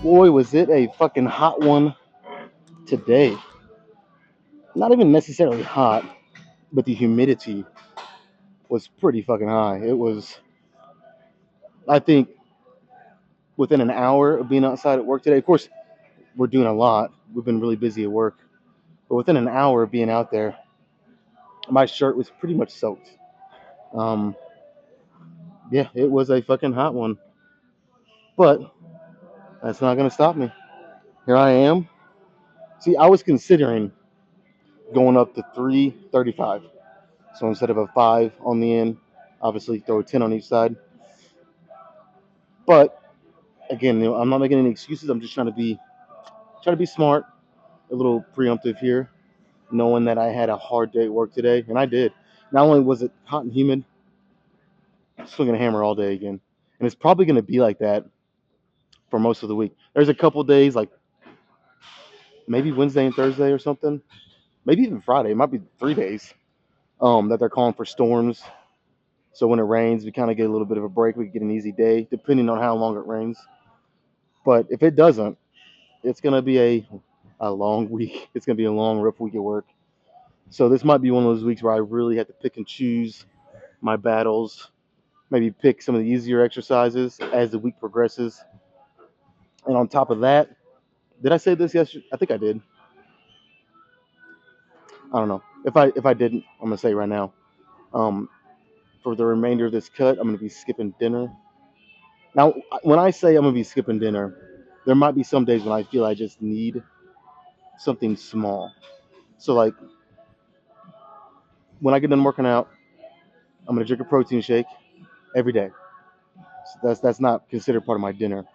Boy, was it a fucking hot one today. Not even necessarily hot, but the humidity was pretty fucking high. It was, I think, within an hour of being outside at work today. Of course, we're doing a lot. We've been really busy at work. But within an hour of being out there, my shirt was pretty much soaked. Um, yeah, it was a fucking hot one. But that's not going to stop me. Here I am. See, I was considering going up to 335. So instead of a 5 on the end, obviously throw a 10 on each side. But again, I'm not making any excuses. I'm just trying to be smart, a little preemptive here, knowing that I had a hard day at work today, and I did. Not only was it hot and humid, swinging a hammer all day again, and it's probably going to be like that for most of the week. There's a couple days, like maybe Wednesday and Thursday or something, maybe even Friday. It might be 3 days that they're calling for storms. So when it rains, we kind of get a little bit of a break. We get an easy day, depending on how long it rains. But if it doesn't, it's going to be a long week. It's going to be a long, rough week at work. So this might be one of those weeks where I really have to pick and choose my battles, maybe pick some of the easier exercises as the week progresses. And on top of that, did I say this yesterday? I think I did. I don't know. If I didn't, I'm gonna say it right now. Um, for the remainder of this cut, I'm gonna be skipping dinner. Now, when I say I'm gonna be skipping dinner, there might be some days when I feel I just need something small. So like when I get done working out, I'm gonna drink a protein shake every day. So that's not considered part of my dinner.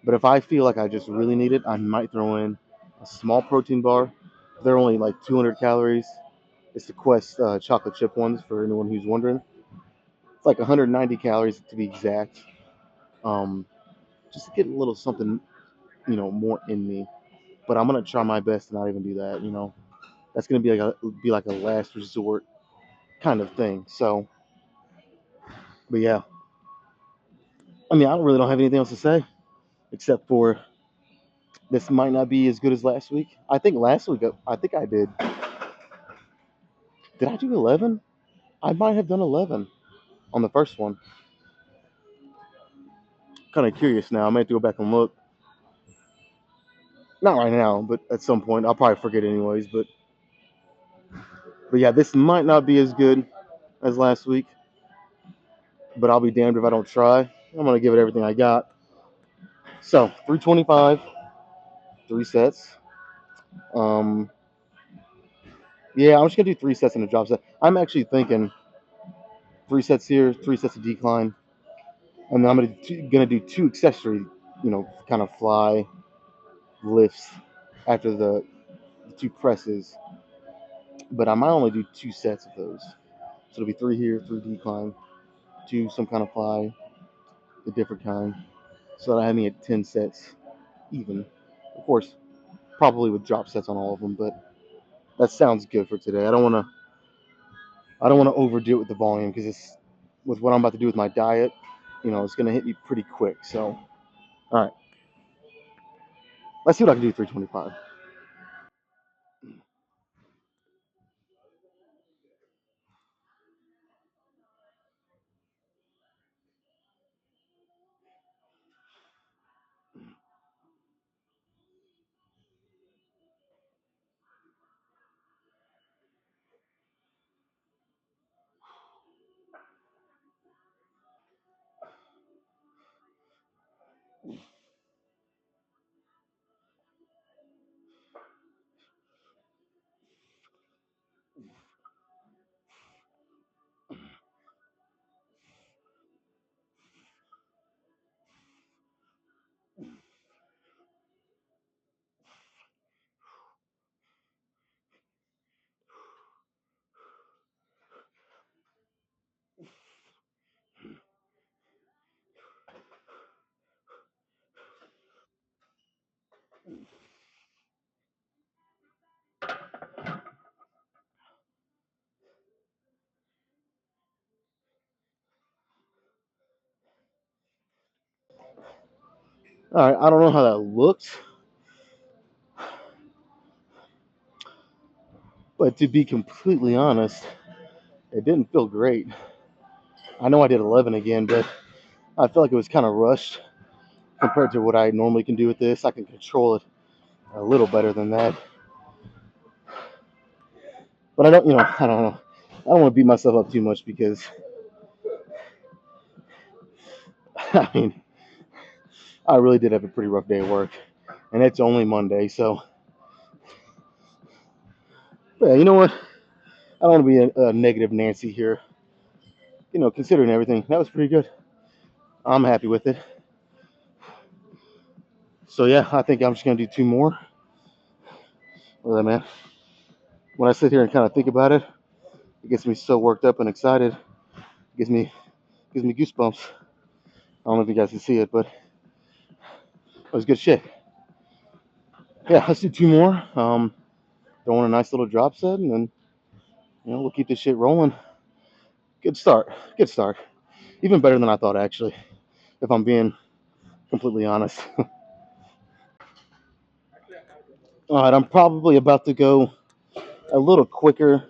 But if I feel like I just really need it, I might throw in a small protein bar. They're only like 200 calories. It's the Quest chocolate chip ones for anyone who's wondering. It's like 190 calories to be exact. Um, just to get a little something, more in me. But I'm gonna try my best to not even do that. That's gonna be like a last resort kind of thing. So, but yeah, I mean, I don't have anything else to say except for this might not be as good as last week. I think last week, I think I did. Did I do 11? I might have done 11 on the first one. Kind of curious now. I might have to go back and look. Not right now, but at some point. I'll probably forget anyways. But yeah, this might not be as good as last week. But I'll be damned if I don't try. I'm gonna give it everything I got. So 325, 3 sets. Um, yeah, I'm just gonna do 3 sets in a drop set. I'm actually thinking 3 sets here, 3 sets of decline, and then I'm gonna do two accessory, kind of fly lifts after the two presses. But I might only do 2 sets of those. So it'll be three here, three decline, two some kind of fly, a different kind. So that I have me at 10 sets even. Of course, probably with drop sets on all of them, but that sounds good for today. I don't want to overdo it with the volume because it's with what I'm about to do with my diet. It's gonna hit me pretty quick. So, all right, let's see what I can do with 325. All right, I don't know how that looked, but to be completely honest, it didn't feel great. I know I did 11 again, but I feel like it was kind of rushed compared to what I normally can do with this. I can control it a little better than that, but I don't know. I don't want to beat myself up too much because, I mean, I really did have a pretty rough day at work, and it's only Monday, so yeah, you know what? I don't want to be a negative Nancy here. Considering everything, that was pretty good. I'm happy with it. So yeah, I think I'm just gonna do two more. Well, man, when I sit here and kind of think about it, it gets me so worked up and excited. It gives me goosebumps. I don't know if you guys can see it, but it was good shit. Yeah, let's do two more. Throwing a nice little drop set, and then we'll keep this shit rolling. Good start. Good start. Even better than I thought, actually, if I'm being completely honest. All right, I'm probably about to go a little quicker,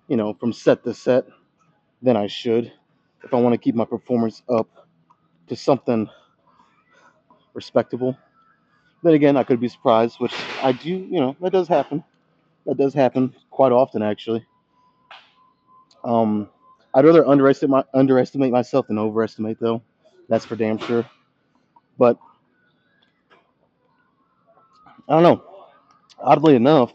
from set to set than I should if I want to keep my performance up to something respectable. Then again, I could be surprised, which I do, that does happen. That does happen quite often, actually. Um, I'd rather underestimate myself than overestimate, though. That's for damn sure. But I don't know. Oddly enough,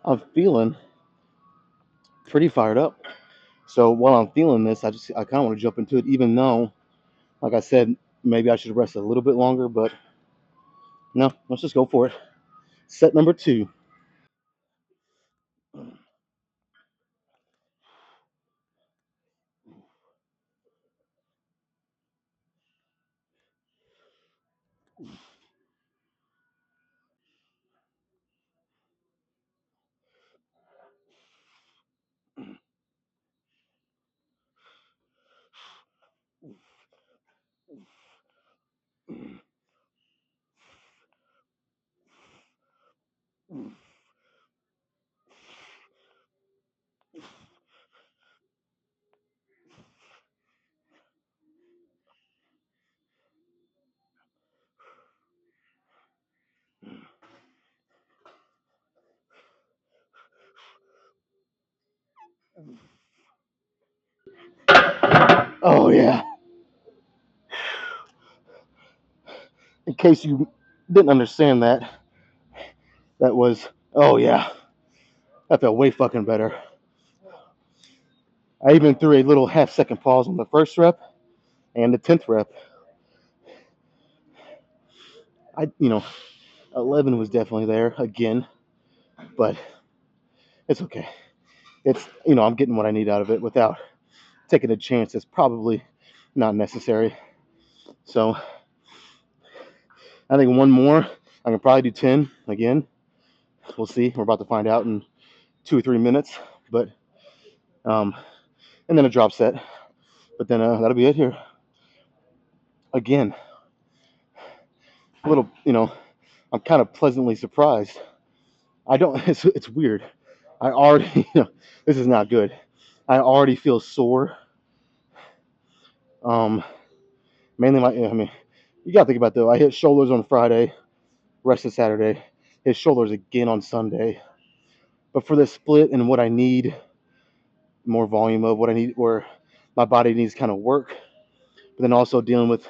I'm feeling pretty fired up. So while I'm feeling this, I kind of want to jump into it, even though, like I said, maybe I should rest a little bit longer. But no, let's just go for it. Set number two. Oh yeah. In case you didn't understand that, that was, oh yeah, that felt way fucking better. I even threw a little half-second pause on the first rep and the 10th rep. 11 was definitely there again, but it's okay. It's, I'm getting what I need out of it without taking a chance that's probably not necessary. So I think one more, I can probably do 10 again. We'll see. We're about to find out in 2 or 3 minutes. But and then a drop set. But then that'll be it here. Again, a little, I'm kind of pleasantly surprised. I don't. It's weird. I already, this is not good. I already feel sore. Um, Mainly I mean, you gotta think about it, though. I hit shoulders on Friday, rested Saturday, hit shoulders again on Sunday. But for the split and what I need, more volume of what I need, where my body needs kind of work, but then also dealing with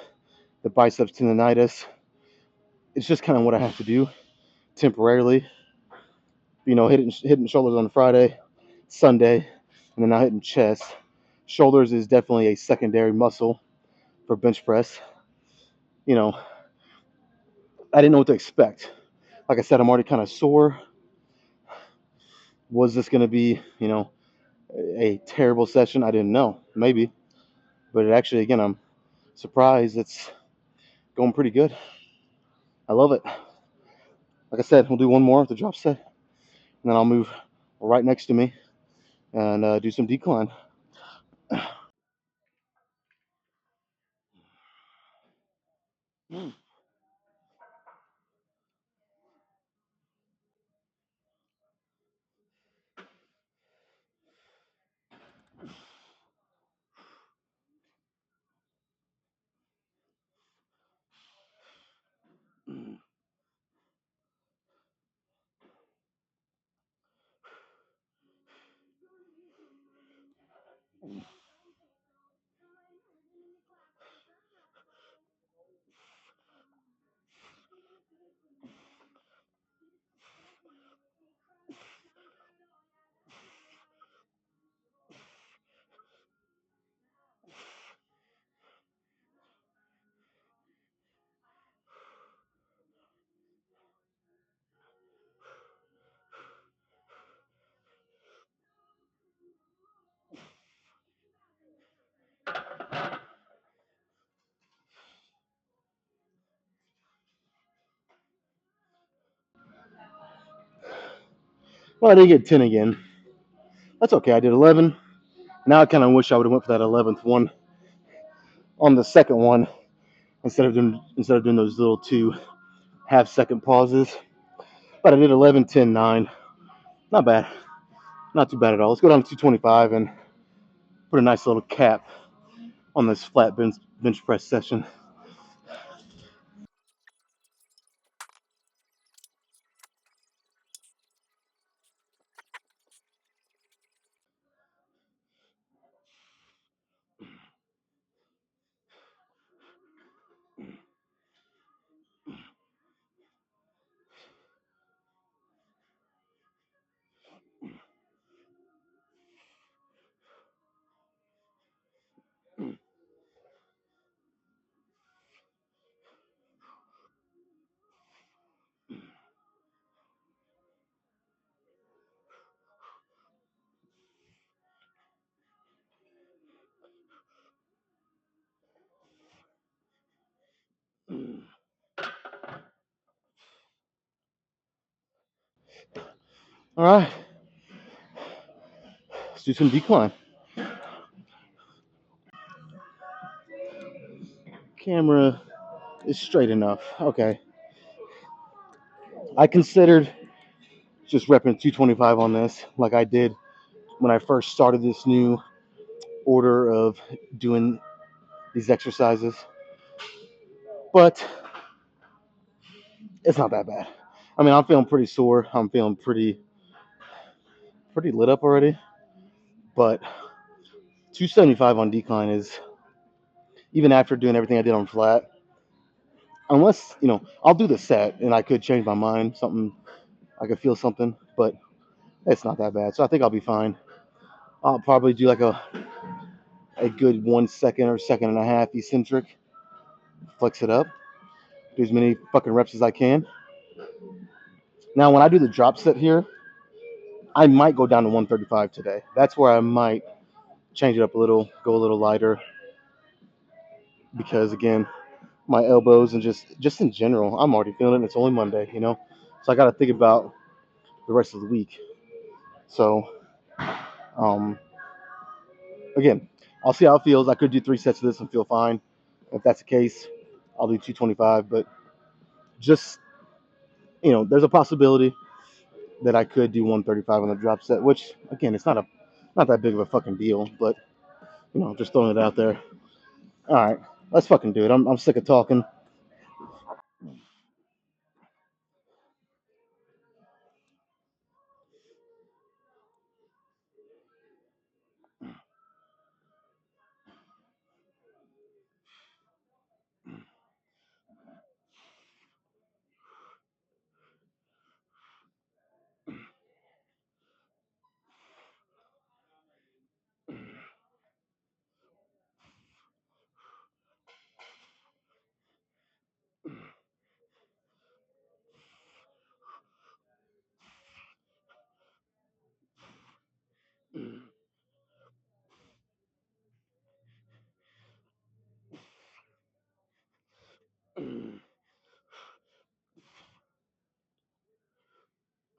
the biceps tendonitis, it's just kind of what I have to do temporarily. Hitting shoulders on Friday, Sunday, and then now hitting chest. Shoulders is definitely a secondary muscle for bench press. You know, I didn't know what to expect. Like I said, I'm already kind of sore. Was this going to be, a terrible session? I didn't know. Maybe. But it actually, again, I'm surprised it's going pretty good. I love it. Like I said, we'll do one more with the drop set, and then I'll move right next to me and do some decline. Well, I did get 10 again. That's okay. I did 11. Now I kind of wish I would have went for that 11th one on the second one instead of doing those little 2 half-second pauses. But I did 11, 10, 9. Not bad. Not too bad at all. Let's go down to 225 and put a nice little cap on this flat bench press session. All right, let's do some decline. Camera is straight enough. Okay. I considered just repping 225 on this, like I did when I first started this new order of doing these exercises, but it's not that bad. I mean, I'm feeling pretty sore. I'm feeling pretty lit up already, but 275 on decline is, even after doing everything I did on flat, unless, I'll do the set and I could change my mind, something, I could feel something, but it's not that bad. So I think I'll be fine. I'll probably do like a good 1 second or second and a half eccentric, flex it up, do as many fucking reps as I can. Now, when I do the drop set here, I might go down to 135 today. That's where I might change it up a little, go a little lighter, because again, my elbows and just in general, I'm already feeling it. It's only Monday. So I got to think about the rest of the week. So, um, again, I'll see how it feels. I could do 3 sets of this and feel fine. If that's the case, I'll do 225. But just, there's a possibility that I could do 135 on the drop set, which again, it's not that big of a fucking deal. But just throwing it out there. All right, let's fucking do it. I'm sick of talking.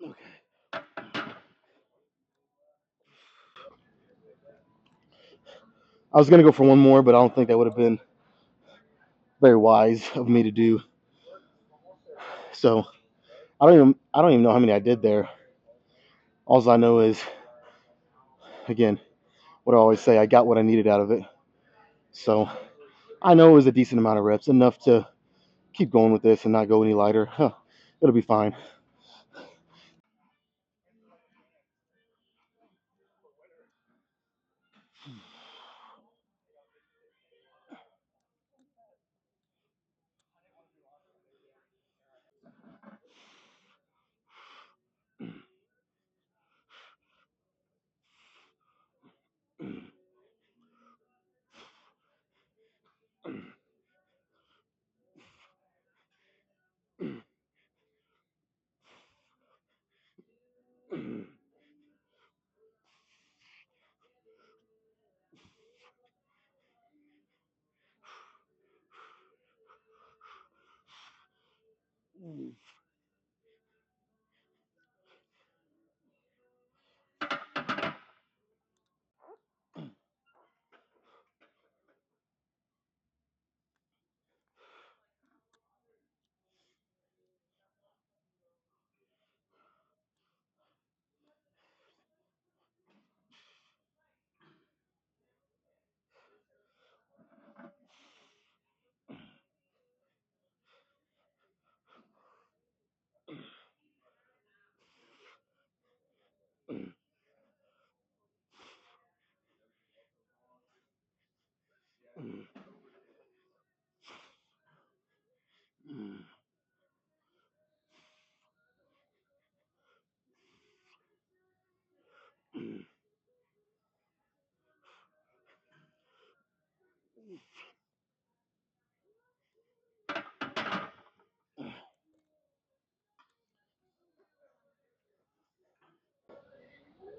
Okay. I was gonna go for one more, but I don't think that would have been very wise of me to do. So I don't even know how many I did there. All I know is, again, what I always say, I got what I needed out of it. So I know it was a decent amount of reps, enough to keep going with this and not go any lighter. Huh, it'll be fine.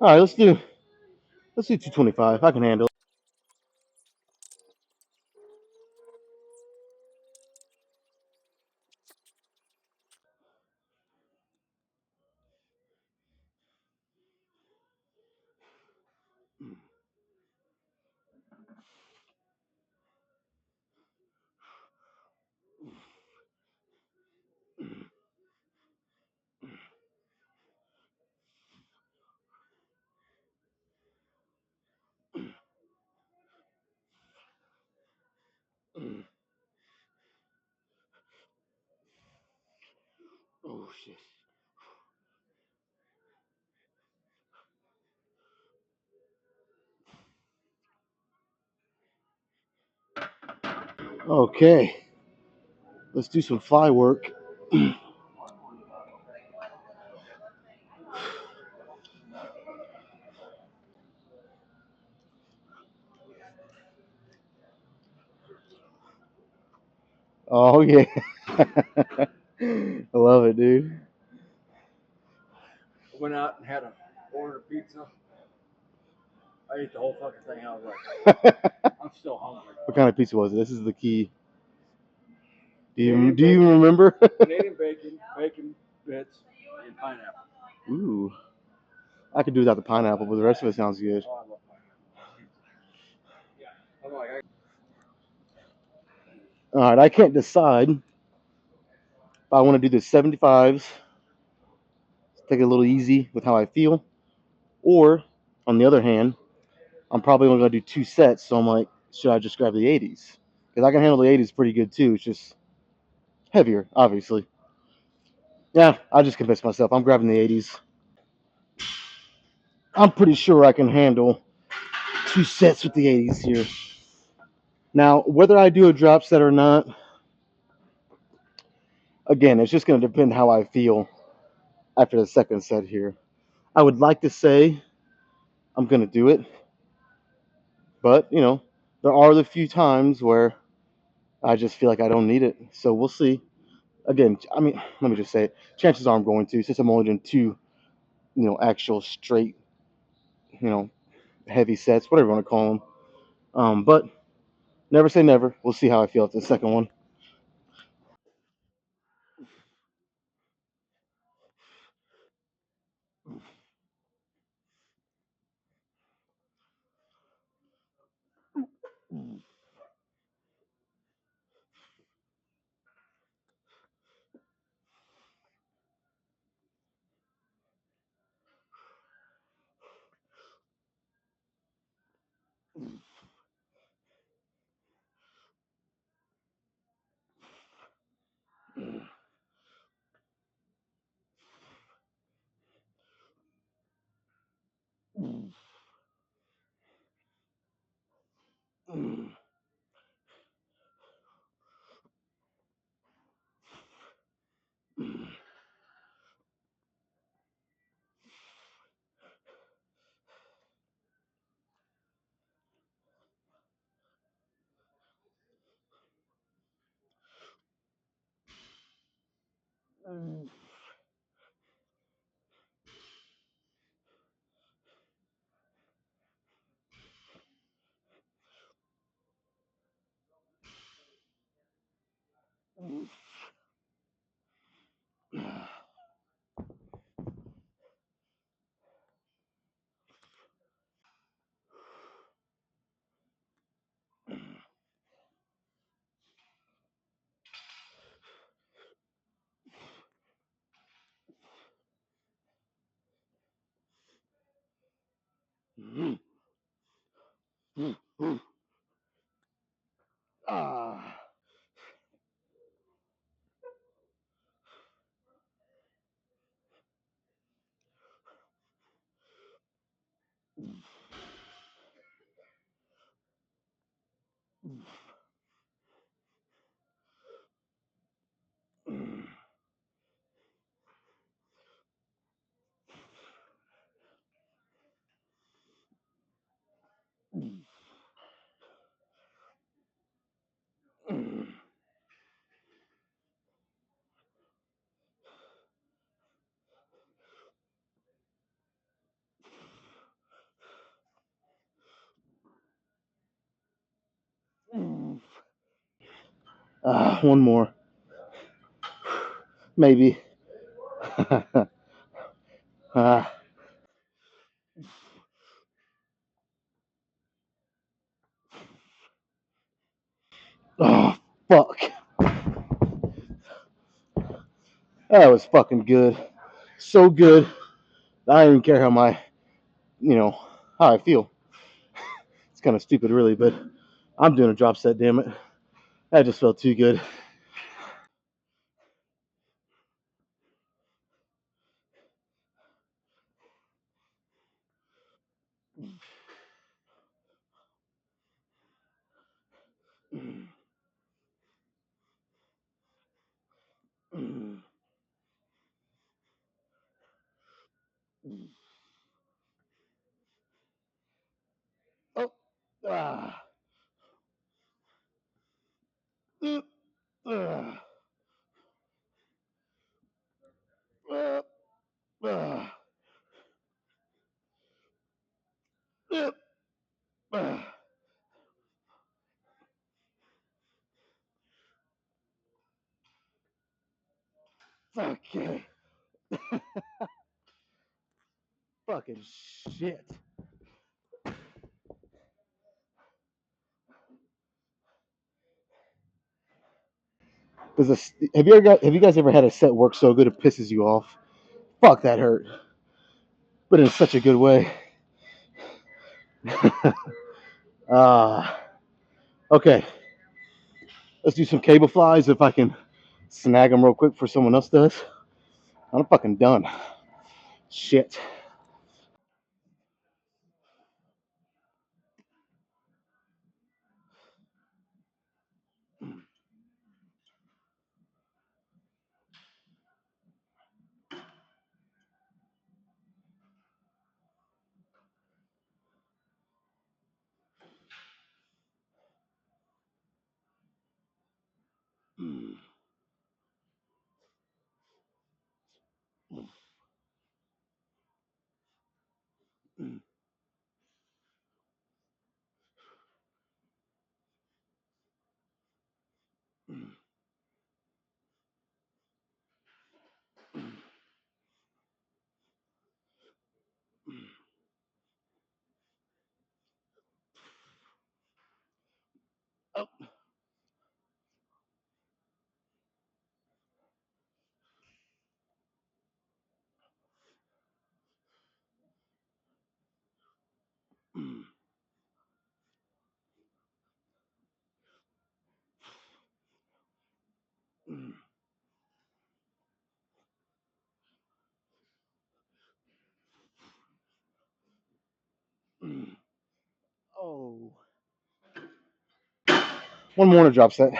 All right, let's do 225. I can handle it. Oh shit. Okay, let's do some fly work. Oh yeah, I love it, dude. I went out and had a order pizza. I ate the whole fucking thing. I was like, What I'm still hungry. kind of pizza was it? This is the key. Canadian Do you bacon, remember? Canadian bacon, bacon bits, and pineapple. Ooh, I could do without the pineapple, but the rest of it sounds good. Oh, I love pineapple. I'm like, All right, I can't decide if I want to do the 75s, take it a little easy with how I feel, or on the other hand, I'm probably only gonna do two sets. So I'm like, should I just grab the 80s? Because I can handle the 80s pretty good too. It's just heavier, obviously. Yeah, I just convinced myself. I'm grabbing the 80s. I'm pretty sure I can handle two sets with the 80s here. Now, whether I do a drop set or not, again, it's just going to depend how I feel after the second set here. I would like to say I'm going to do it, but, there are the few times where I just feel like I don't need it. So we'll see. Again, I mean, let me just say it. Chances are I'm going to, since I'm only doing two, actual straight, you know, heavy sets, whatever you want to call them. But never say never. We'll see how I feel after the second one. Ah. One more, maybe. Ah. Oh, fuck. That was fucking good. So good. I don't even care how how I feel. It's kind of stupid, really, but I'm doing a drop set, damn it. That just felt too good. Oh. Ah. Ah. Ah. Ah. Ah. Okay. Fucking shit. Have you guys ever had a set work so good it pisses you off? Fuck, that hurt, but in such a good way. Ah. Okay. Let's do some cable flies if I can snag them real quick before someone else does. I'm fucking done. Shit. Oh. One more to drop set.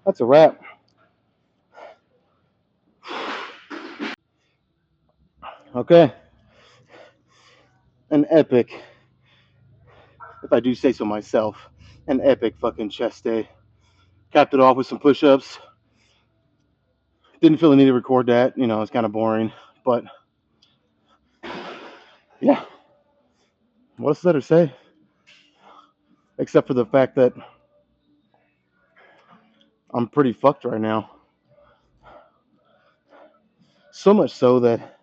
That's a wrap. Okay, an epic, if I do say so myself, an epic fucking chest day. Capped it off with some push-ups. Didn't feel the need to record that. It's kind of boring. But yeah, what else is there to say? Except for the fact that I'm pretty fucked right now. So much so that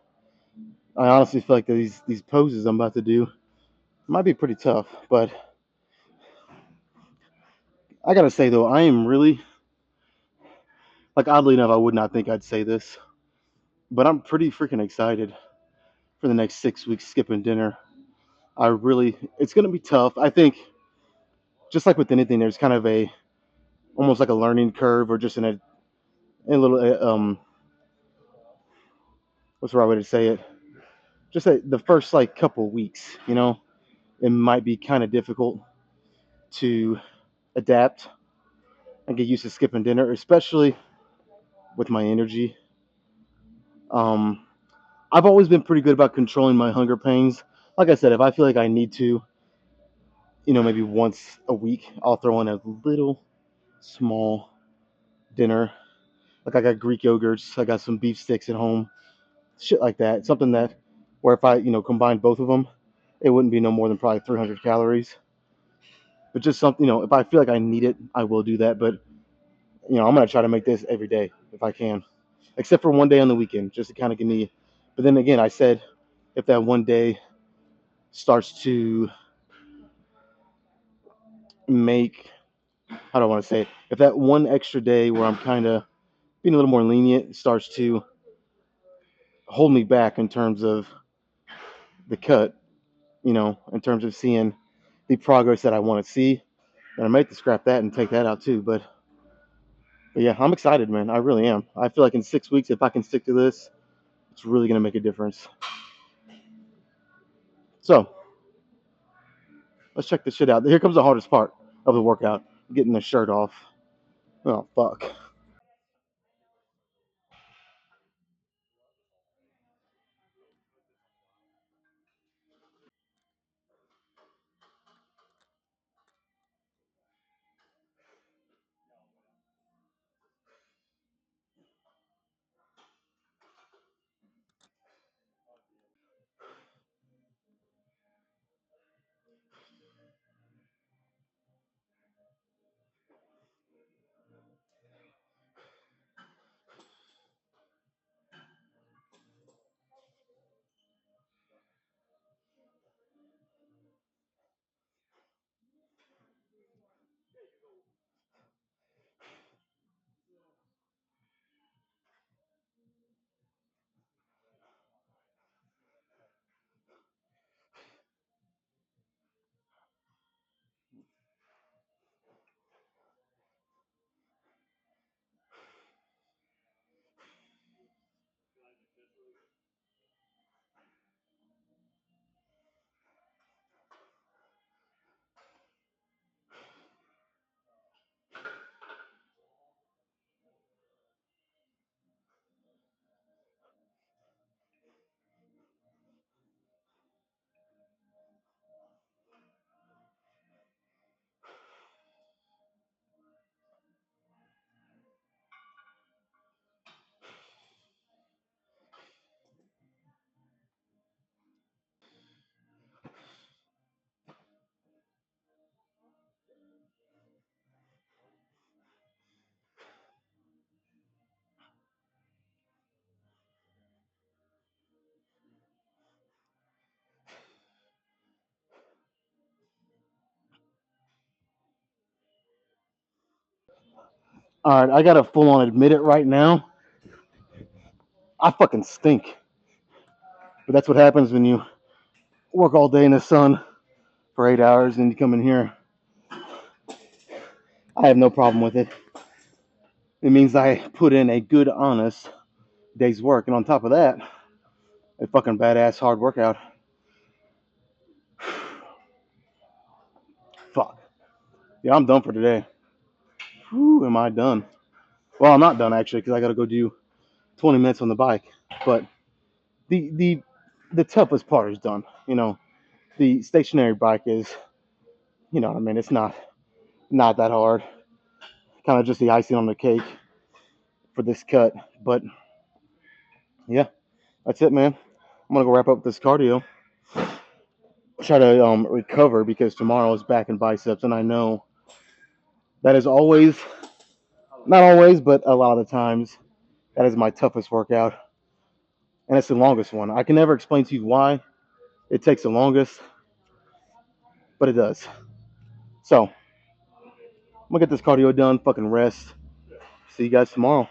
I honestly feel like these poses I'm about to do might be pretty tough. But I gotta say though, I am really like oddly enough, I would not think I'd say this, but I'm pretty freaking excited for the next 6 weeks skipping dinner. It's gonna be tough. I think just like with anything, there's kind of a almost like a learning curve or just in a little what's the right way to say it? Just the first like couple weeks, it might be kind of difficult to adapt and get used to skipping dinner, especially with my energy. Um, I've always been pretty good about controlling my hunger pains. Like I said, if I feel like I need to, maybe once a week, I'll throw in a little small dinner. Like I got Greek yogurts, I got some beef sticks at home, shit like that. Something that, where if I, combine both of them, it wouldn't be no more than probably 300 calories. But just something, if I feel like I need it, I will do that. But I'm gonna try to make this every day if I can, except for one day on the weekend, just to kind of give me. But then again, I said if that one day starts to make, how do I want to say it? If that one extra day where I'm kind of being a little more lenient starts to hold me back in terms of the cut, in terms of seeing the progress that I want to see, then I might have to scrap that and take that out too. But yeah, I'm excited, man. I really am. I feel like in 6 weeks, if I can stick to this, it's really gonna make a difference. So let's check this shit out. Here comes the hardest part of the workout: getting the shirt off. Oh fuck. All right, I gotta full on admit it right now. I fucking stink. But that's what happens when you work all day in the sun for 8 hours and you come in here. I have no problem with it. It means I put in a good, honest day's work, and on top of that, a fucking badass hard workout. Fuck. Yeah, I'm done for today. Whew, am I done? Well, I'm not done actually because I gotta go do 20 minutes on the bike. But the the the toughest part is done. You know, the stationary bike is, you know what I mean, it's not that hard. Kind of just the icing on the cake for this cut. But yeah, that's it, man. I'm gonna go wrap up this cardio. Try to recover because tomorrow is back and biceps, and I know that is always, not always, but a lot of the times, that is my toughest workout, and it's the longest one. I can never explain to you why it takes the longest, but it does. So I'm gonna get this cardio done, fucking rest. See you guys tomorrow.